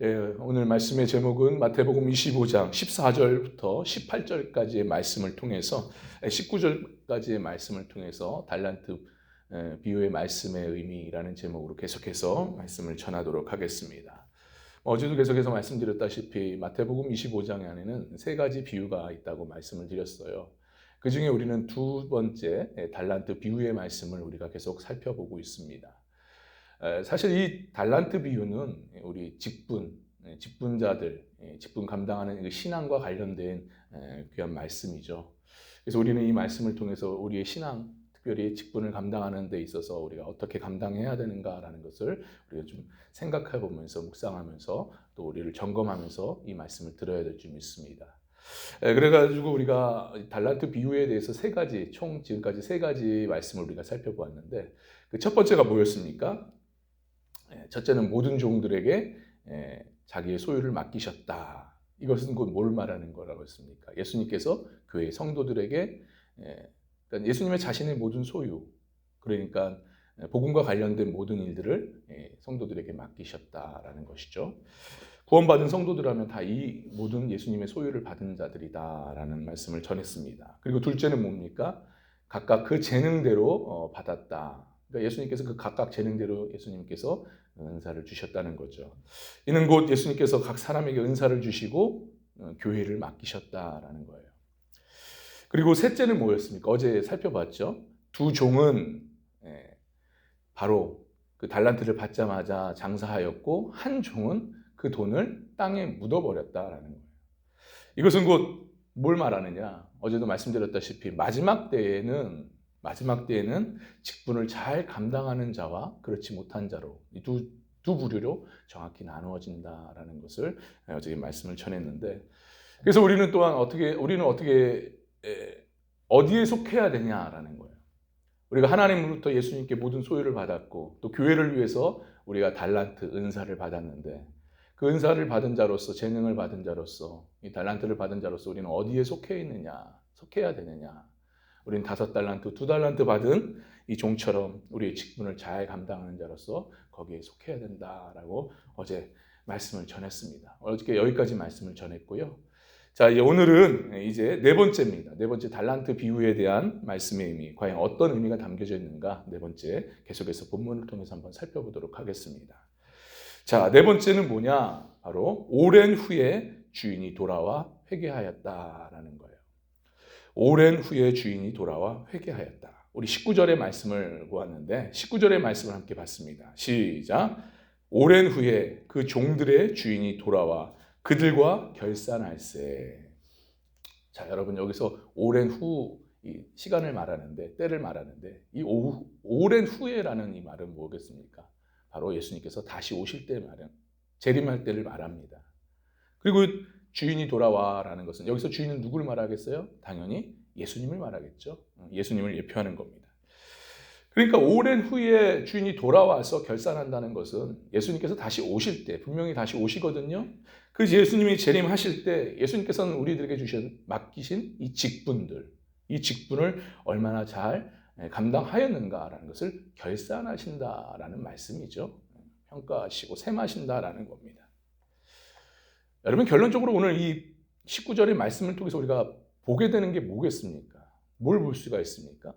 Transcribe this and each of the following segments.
오늘 말씀의 제목은 마태복음 25장 14절부터 18절까지의 말씀을 통해서 19절까지의 말씀을 통해서 달란트 비유의 말씀의 의미라는 제목으로 계속해서 말씀을 전하도록 하겠습니다. 어제도 계속해서 말씀드렸다시피 마태복음 25장 안에는 세 가지 비유가 있다고 말씀을 드렸어요. 그 중에 우리는 두 번째 달란트 비유의 말씀을 우리가 계속 살펴보고 있습니다. 사실 이 달란트 비유는 우리 직분자들, 직분 감당하는 신앙과 관련된 귀한 말씀이죠. 그래서 우리는 이 말씀을 통해서 우리의 신앙, 특별히 직분을 감당하는 데 있어서 우리가 어떻게 감당해야 되는가라는 것을 우리가 좀 생각해 보면서 묵상하면서 또 우리를 점검하면서 이 말씀을 들어야 될 줄 믿습니다. 그래가지고 우리가 달란트 비유에 대해서 지금까지 세 가지 말씀을 우리가 살펴보았는데 그 첫 번째가 뭐였습니까? 첫째는 모든 종들에게 자기의 소유를 맡기셨다. 이것은 곧 뭘 말하는 거라고 했습니까? 예수님께서 교회 성도들에게 그러니까 예수님의 자신의 모든 소유, 그러니까 복음과 관련된 모든 일들을 성도들에게 맡기셨다라는 것이죠. 구원받은 성도들하면 다 이 모든 예수님의 소유를 받은 자들이다라는 말씀을 전했습니다. 그리고 둘째는 뭡니까? 각각 그 재능대로 받았다. 그러니까 예수님께서 그 각각 재능대로 예수님께서 은사를 주셨다는 거죠. 이는 곧 예수님께서 각 사람에게 은사를 주시고 교회를 맡기셨다라는 거예요. 그리고 셋째는 뭐였습니까? 어제 살펴봤죠. 두 종은 바로 그 달란트를 받자마자 장사하였고 한 종은 그 돈을 땅에 묻어버렸다라는 거예요. 이것은 곧 뭘 말하느냐? 어제도 말씀드렸다시피 마지막 때에는 직분을 잘 감당하는 자와 그렇지 못한 자로 이 두 부류로 정확히 나누어진다라는 것을 어제 말씀을 전했는데, 그래서 우리는 어디에 속해야 되냐라는 거예요. 우리가 하나님으로부터 예수님께 모든 소유를 받았고 또 교회를 위해서 우리가 달란트 은사를 받았는데 그 은사를 받은 자로서, 재능을 받은 자로서, 이 달란트를 받은 자로서 우리는 어디에 속해야 되느냐? 우리는 5달란트, 2달란트 받은 이 종처럼 우리의 직분을 잘 감당하는 자로서 거기에 속해야 된다라고 어제 말씀을 전했습니다. 어저께 여기까지 말씀을 전했고요. 자, 오늘은 이제 네 번째입니다. 네 번째 달란트 비유에 대한 말씀의 의미, 과연 어떤 의미가 담겨져 있는가? 네 번째 계속해서 본문을 통해서 한번 살펴보도록 하겠습니다. 자, 네 번째는 뭐냐? 바로 오랜 후에 주인이 돌아와 회개하였다라는 거예요. 오랜 후에 주인이 돌아와 회개하였다. 우리 19절의 말씀을 보았는데 19절의 말씀을 함께 봤습니다. 시작. 오랜 후에 그 종들의 주인이 돌아와 그들과 결산할세. 자, 여러분 여기서 오랜 후 이 시간을 말하는데, 때를 말하는데 이 오랜 후에라는 이 말은 뭐겠습니까? 바로 예수님께서 다시 오실 때 재림할 때를 말합니다. 그리고 주인이 돌아와라는 것은 여기서 주인은 누구를 말하겠어요? 당연히 예수님을 말하겠죠. 예수님을 예표하는 겁니다. 그러니까 오랜 후에 주인이 돌아와서 결산한다는 것은 예수님께서 다시 오실 때, 분명히 다시 오시거든요. 그 예수님이 재림하실 때 예수님께서는 우리들에게 맡기신 이 직분을 얼마나 잘 감당하였는가라는 것을 결산하신다라는 말씀이죠. 평가하시고 셈하신다라는 겁니다. 여러분, 결론적으로 오늘 이 19절의 말씀을 통해서 우리가 보게 되는 게 뭐겠습니까? 뭘 볼 수가 있습니까?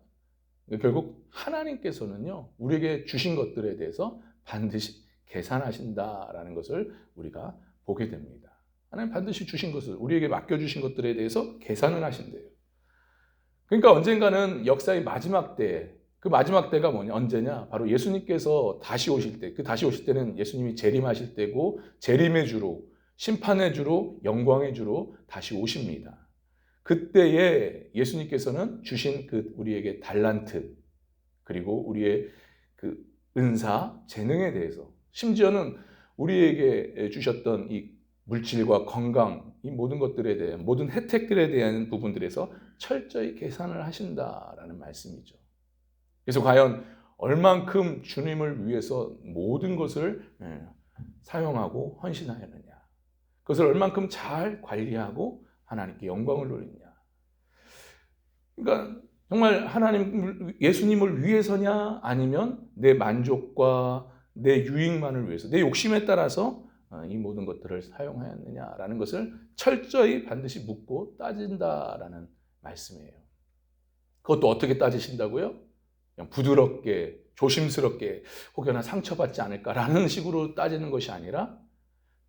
결국 하나님께서는요, 우리에게 주신 것들에 대해서 반드시 계산하신다라는 것을 우리가 보게 됩니다. 하나님 반드시 주신 것을, 우리에게 맡겨주신 것들에 대해서 계산을 하신대요. 그러니까 언젠가는 역사의 마지막 때, 그 마지막 때가 뭐냐? 언제냐? 바로 예수님께서 다시 오실 때, 그 다시 오실 때는 예수님이 재림하실 때고, 재림의 주로, 심판의 주로, 영광의 주로 다시 오십니다. 그때에 예수님께서는 주신 그 우리에게 달란트, 그리고 우리의 그 은사, 재능에 대해서, 심지어는 우리에게 주셨던 이 물질과 건강, 이 모든 것들에 대한, 모든 혜택들에 대한 부분들에서 철저히 계산을 하신다라는 말씀이죠. 그래서 과연 얼만큼 주님을 위해서 모든 것을 사용하고 헌신하였느냐, 그것을 얼만큼 잘 관리하고 하나님께 영광을 돌리느냐. 그러니까 정말 예수님을 위해서냐, 아니면 내 만족과 내 유익만을 위해서, 내 욕심에 따라서 이 모든 것들을 사용하였느냐라는 것을 철저히 반드시 묻고 따진다라는 말씀이에요. 그것도 어떻게 따지신다고요? 그냥 부드럽게, 조심스럽게 혹여나 상처받지 않을까라는 식으로 따지는 것이 아니라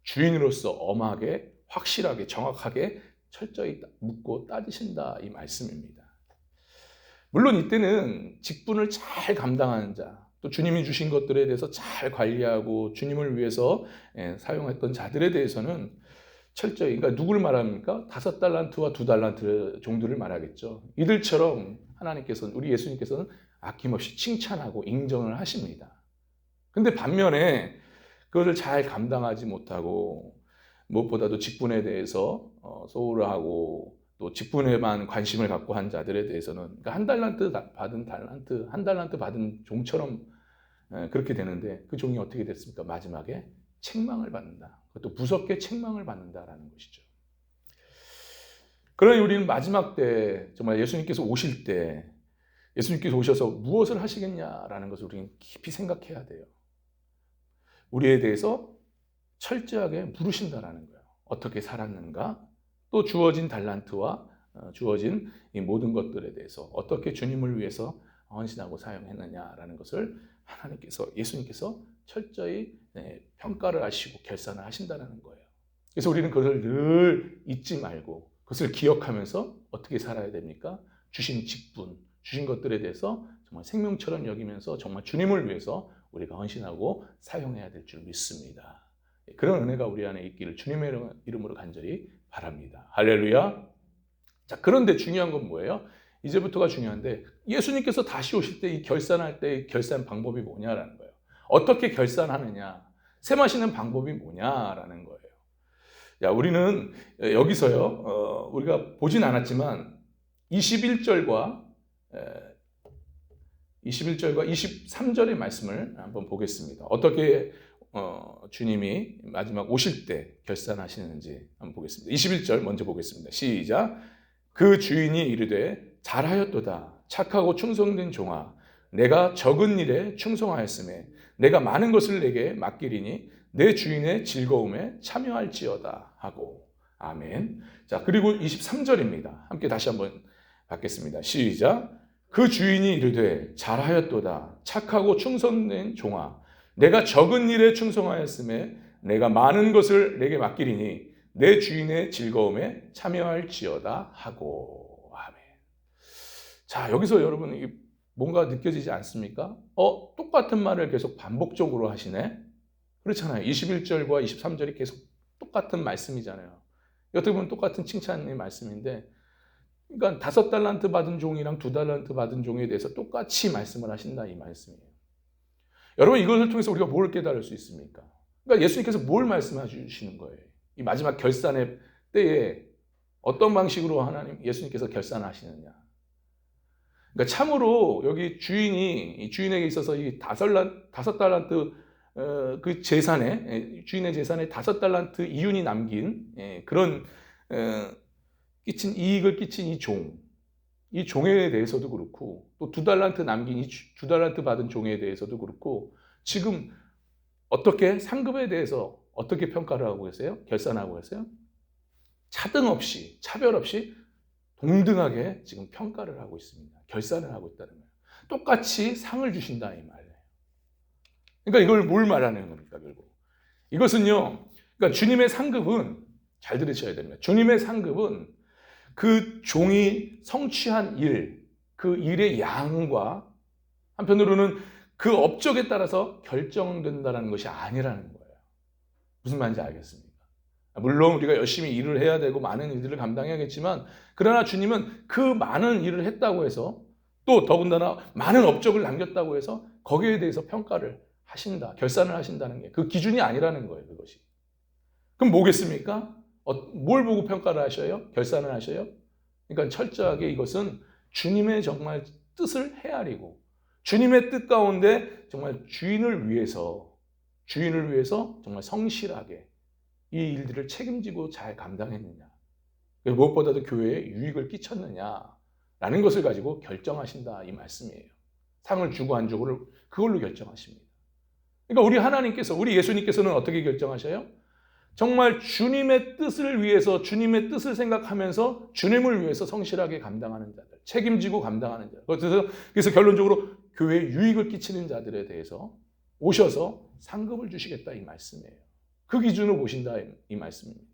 주인으로서 엄하게, 확실하게, 정확하게 철저히 묻고 따지신다 이 말씀입니다. 물론 이때는 직분을 잘 감당하는 자, 또 주님이 주신 것들에 대해서 잘 관리하고 주님을 위해서 사용했던 자들에 대해서는 철저히, 그러니까 누구를 말합니까? 5달란트와 2달란트 정도를 말하겠죠. 이들처럼 하나님께서는, 우리 예수님께서는 아낌없이 칭찬하고 인정을 하십니다. 근데 반면에 그것을 잘 감당하지 못하고 무엇보다도 직분에 대해서 소홀하고 또 직분에만 관심을 갖고 한 자들에 대해서는, 그러니까 한 달란트 받은 종처럼 그렇게 되는데 그 종이 어떻게 됐습니까? 마지막에 책망을 받는다. 그것도 무섭게 책망을 받는다라는 것이죠. 그러니 우리는 마지막 때 정말 예수님께서 오실 때 예수님께서 오셔서 무엇을 하시겠냐라는 것을 우리는 깊이 생각해야 돼요. 우리에 대해서 철저하게 물으신다라는 거예요. 어떻게 살았는가? 또 주어진 달란트와 주어진 이 모든 것들에 대해서 어떻게 주님을 위해서 헌신하고 사용했느냐라는 것을 하나님께서, 예수님께서 철저히 평가를 하시고 결산을 하신다는 거예요. 그래서 우리는 그것을 늘 잊지 말고 그것을 기억하면서 어떻게 살아야 됩니까? 주신 직분, 주신 것들에 대해서 정말 생명처럼 여기면서 정말 주님을 위해서 우리가 헌신하고 사용해야 될 줄 믿습니다. 그런 은혜가 우리 안에 있기를 주님의 이름으로 간절히 바랍니다. 할렐루야. 자, 그런데 중요한 건 뭐예요? 이제부터가 중요한데 예수님께서 다시 오실 때 이 결산할 때 결산 방법이 뭐냐라는 거예요. 어떻게 결산하느냐, 셈하시는 방법이 뭐냐라는 거예요. 야, 우리는 여기서요, 우리가 보진 않았지만 21절과 23절의 말씀을 한번 보겠습니다. 어떻게 주님이 마지막 오실 때 결산하시는지 한번 보겠습니다. 21절 먼저 보겠습니다. 시작. 그 주인이 이르되 잘하였도다 착하고 충성된 종아, 내가 적은 일에 충성하였음에 내가 많은 것을 내게 맡기리니 내 주인의 즐거움에 참여할지어다 하고. 아멘. 자, 그리고 23절입니다. 함께 다시 한번 받겠습니다. 시작. 그 주인이 이르되 잘하였도다 착하고 충성된 종아, 내가 적은 일에 충성하였음에 내가 많은 것을 내게 맡기리니 내 주인의 즐거움에 참여할지어다 하고. 아멘. 자, 여기서 여러분 뭔가 느껴지지 않습니까? 똑같은 말을 계속 반복적으로 하시네? 그렇잖아요. 21절과 23절이 계속 똑같은 말씀이잖아요. 어떻게 보면 똑같은 칭찬의 말씀인데, 그러니까 5달란트 받은 종이랑 2달란트 받은 종에 대해서 똑같이 말씀을 하신다 이 말씀이에요. 여러분, 이것을 통해서 우리가 뭘 깨달을 수 있습니까? 그러니까 예수님께서 뭘 말씀해 주시는 거예요? 이 마지막 결산의 때에 어떤 방식으로 예수님께서 결산하시느냐? 그러니까 참으로 여기 주인에게 있어서 이 5달란트 그 재산에, 주인의 재산에 5달란트 이윤이 남긴 그런 끼친 이익을 끼친 이 종에 대해서도 그렇고, 또 2달란트 남긴 이 2달란트 받은 종에 대해서도 그렇고, 지금 어떻게 상급에 대해서 어떻게 평가를 하고 계세요? 결산하고 계세요? 차등 없이, 차별 없이 동등하게 지금 평가를 하고 있습니다. 결산을 하고 있다는 거예요. 똑같이 상을 주신다 이 말이에요. 그러니까 이걸 뭘 말하는 겁니까, 결국? 이것은요, 그러니까 주님의 상급은, 잘 들으셔야 됩니다. 주님의 상급은 그 종이 성취한 일, 그 일의 양과 한편으로는 그 업적에 따라서 결정된다는 것이 아니라는 거예요. 무슨 말인지 알겠습니까? 물론 우리가 열심히 일을 해야 되고 많은 일들을 감당해야겠지만, 그러나 주님은 그 많은 일을 했다고 해서, 또 더군다나 많은 업적을 남겼다고 해서 거기에 대해서 평가를 하신다, 결산을 하신다는 게 그 기준이 아니라는 거예요, 그것이. 그럼 뭐겠습니까? 뭘 보고 평가를 하셔요? 결산을 하셔요? 그러니까 철저하게 이것은 주님의 정말 뜻을 헤아리고 주님의 뜻 가운데 정말 주인을 위해서 정말 성실하게 이 일들을 책임지고 잘 감당했느냐, 무엇보다도 교회에 유익을 끼쳤느냐라는 것을 가지고 결정하신다 이 말씀이에요. 상을 주고 안 주고를 그걸로 결정하십니다. 그러니까 우리 하나님께서, 우리 예수님께서는 어떻게 결정하셔요? 정말 주님의 뜻을 위해서 주님의 뜻을 생각하면서 주님을 위해서 성실하게 감당하는 자들, 책임지고 감당하는 자들. 그래서 결론적으로 교회에 유익을 끼치는 자들에 대해서 오셔서 상급을 주시겠다 이 말씀이에요. 그 기준으로 보신다 이 말씀입니다.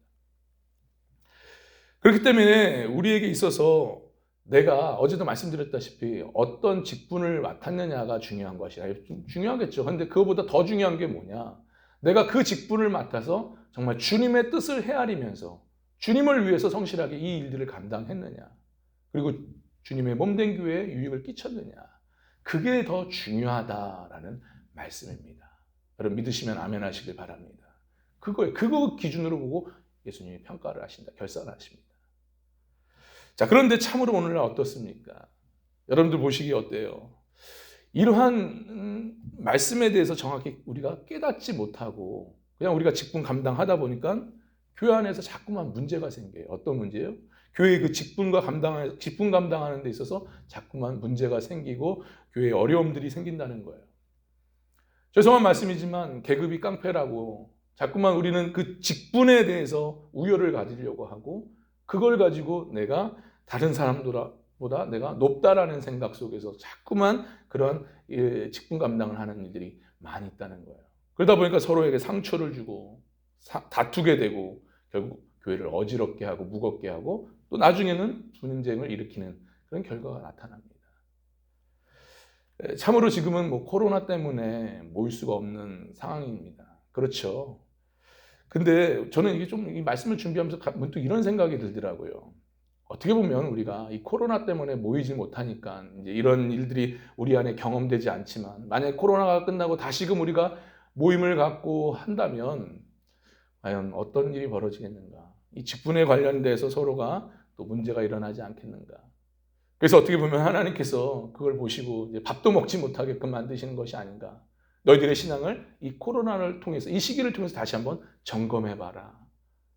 그렇기 때문에 우리에게 있어서 내가 어제도 말씀드렸다시피 어떤 직분을 맡았느냐가 중요한 것이야. 중요하겠죠. 그런데 그거보다 더 중요한 게 뭐냐? 내가 그 직분을 맡아서 정말 주님의 뜻을 헤아리면서 주님을 위해서 성실하게 이 일들을 감당했느냐. 그리고 주님의 몸된 교회에 유익을 끼쳤느냐. 그게 더 중요하다라는 말씀입니다. 여러분 믿으시면 아멘 하시길 바랍니다. 그거 기준으로 보고 예수님이 평가를 하신다. 결산을 하십니다. 자, 그런데 참으로 오늘날 어떻습니까? 여러분들 보시기에 어때요? 이러한 말씀에 대해서 정확히 우리가 깨닫지 못하고 그냥 우리가 직분 감당하다 보니까 교회 안에서 자꾸만 문제가 생겨요. 어떤 문제예요? 교회의 그 직분 감당하는 데 있어서 자꾸만 문제가 생기고 교회에 어려움들이 생긴다는 거예요. 죄송한 말씀이지만 계급이 깡패라고 자꾸만 우리는 그 직분에 대해서 우열을 가지려고 하고 그걸 가지고 내가 다른 사람보다 내가 높다라는 생각 속에서 자꾸만 그런 직분 감당을 하는 일들이 많이 있다는 거예요. 그러다 보니까 서로에게 상처를 주고 다투게 되고 결국 교회를 어지럽게 하고 무겁게 하고 또 나중에는 분쟁을 일으키는 그런 결과가 나타납니다. 참으로 지금은 코로나 때문에 모일 수가 없는 상황입니다. 그렇죠. 근데 저는 이게 좀 이 말씀을 준비하면서 문득 이런 생각이 들더라고요. 어떻게 보면 우리가 이 코로나 때문에 모이지 못하니까 이제 이런 일들이 우리 안에 경험되지 않지만 만약에 코로나가 끝나고 다시금 우리가 모임을 갖고 한다면 과연 어떤 일이 벌어지겠는가? 이 직분에 관련돼서 서로가 또 문제가 일어나지 않겠는가? 그래서 어떻게 보면 하나님께서 그걸 보시고 이제 밥도 먹지 못하게끔 만드시는 것이 아닌가? 너희들의 신앙을 이 코로나를 통해서 이 시기를 통해서 다시 한번 점검해봐라.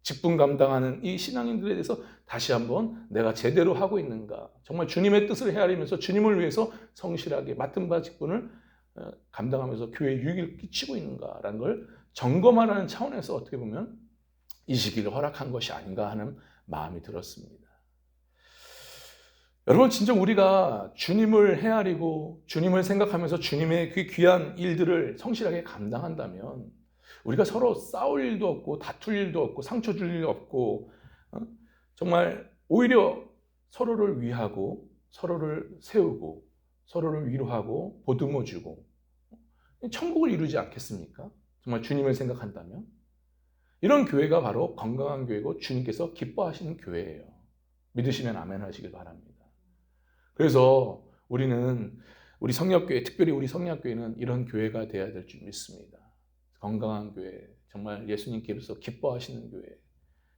직분 감당하는 이 신앙인들에 대해서 다시 한번 내가 제대로 하고 있는가? 정말 주님의 뜻을 헤아리면서 주님을 위해서 성실하게 맡은 바 직분을 감당하면서 교회에 유익을 끼치고 있는가라는 걸 점검하라는 차원에서 어떻게 보면 이 시기를 허락한 것이 아닌가 하는 마음이 들었습니다. 여러분 진정 우리가 주님을 헤아리고 주님을 생각하면서 주님의 그 귀한 일들을 성실하게 감당한다면 우리가 서로 싸울 일도 없고 다툴 일도 없고 상처 줄 일도 없고 정말 오히려 서로를 위하고 서로를 세우고 서로를 위로하고 보듬어주고 천국을 이루지 않겠습니까? 정말 주님을 생각한다면 이런 교회가 바로 건강한 교회고 주님께서 기뻐하시는 교회예요. 믿으시면 아멘 하시길 바랍니다. 그래서 우리는 우리 성역교회, 특별히 우리 성역교회는 이런 교회가 되어야 될 줄 믿습니다. 건강한 교회, 정말 예수님께서 기뻐하시는 교회.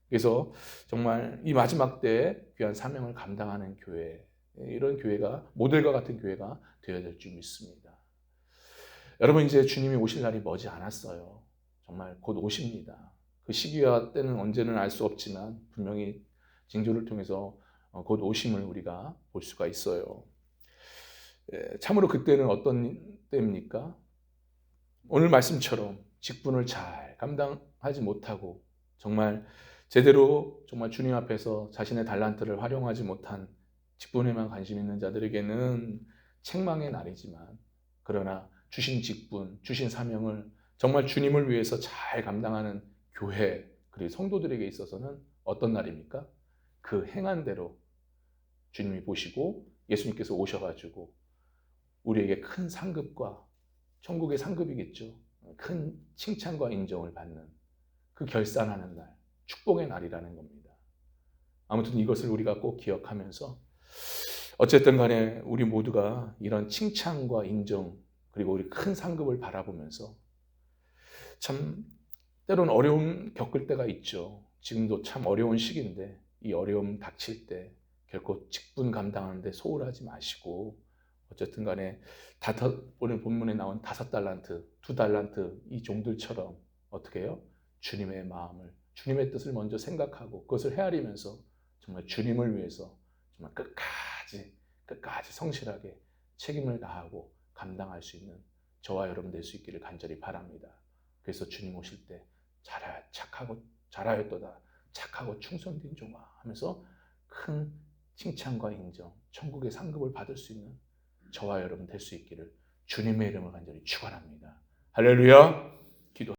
그래서 정말 이 마지막 때에 귀한 사명을 감당하는 교회, 이런 교회가 모델과 같은 교회가 되어야 될 줄 믿습니다. 여러분 이제 주님이 오실 날이 머지 않았어요. 정말 곧 오십니다. 그 시기와 때는 언제는 알 수 없지만 분명히 징조를 통해서 곧 오심을 우리가 볼 수가 있어요. 참으로 그때는 어떤 때입니까? 오늘 말씀처럼 직분을 잘 감당하지 못하고 정말 제대로 정말 주님 앞에서 자신의 달란트를 활용하지 못한 직분에만 관심 있는 자들에게는 책망의 날이지만 그러나 주신 직분, 주신 사명을 정말 주님을 위해서 잘 감당하는 교회 그리고 성도들에게 있어서는 어떤 날입니까? 그 행한 대로 주님이 보시고 예수님께서 오셔가지고 우리에게 큰 상급과 천국의 상급이겠죠. 큰 칭찬과 인정을 받는 그 결산하는 날, 축복의 날이라는 겁니다. 아무튼 이것을 우리가 꼭 기억하면서 어쨌든 간에 우리 모두가 이런 칭찬과 인정 그리고 우리 큰 상급을 바라보면서 참 때로는 어려움 겪을 때가 있죠. 지금도 참 어려운 시기인데 이 어려움 닥칠 때 결코 직분 감당하는데 소홀하지 마시고 어쨌든 간에 오늘 본문에 나온 5달란트, 2달란트 이 종들처럼 어떻게 해요? 주님의 마음을, 주님의 뜻을 먼저 생각하고 그것을 헤아리면서 정말 주님을 위해서 정말 끝까지 성실하게 책임을 다하고 감당할 수 있는 저와 여러분 될 수 있기를 간절히 바랍니다. 그래서 주님 오실 때 착하고 잘하였도다. 착하고 충성된 종아 하면서 큰 칭찬과 인정, 천국의 상급을 받을 수 있는 저와 여러분 될 수 있기를 주님의 이름을 간절히 축원합니다. 할렐루야.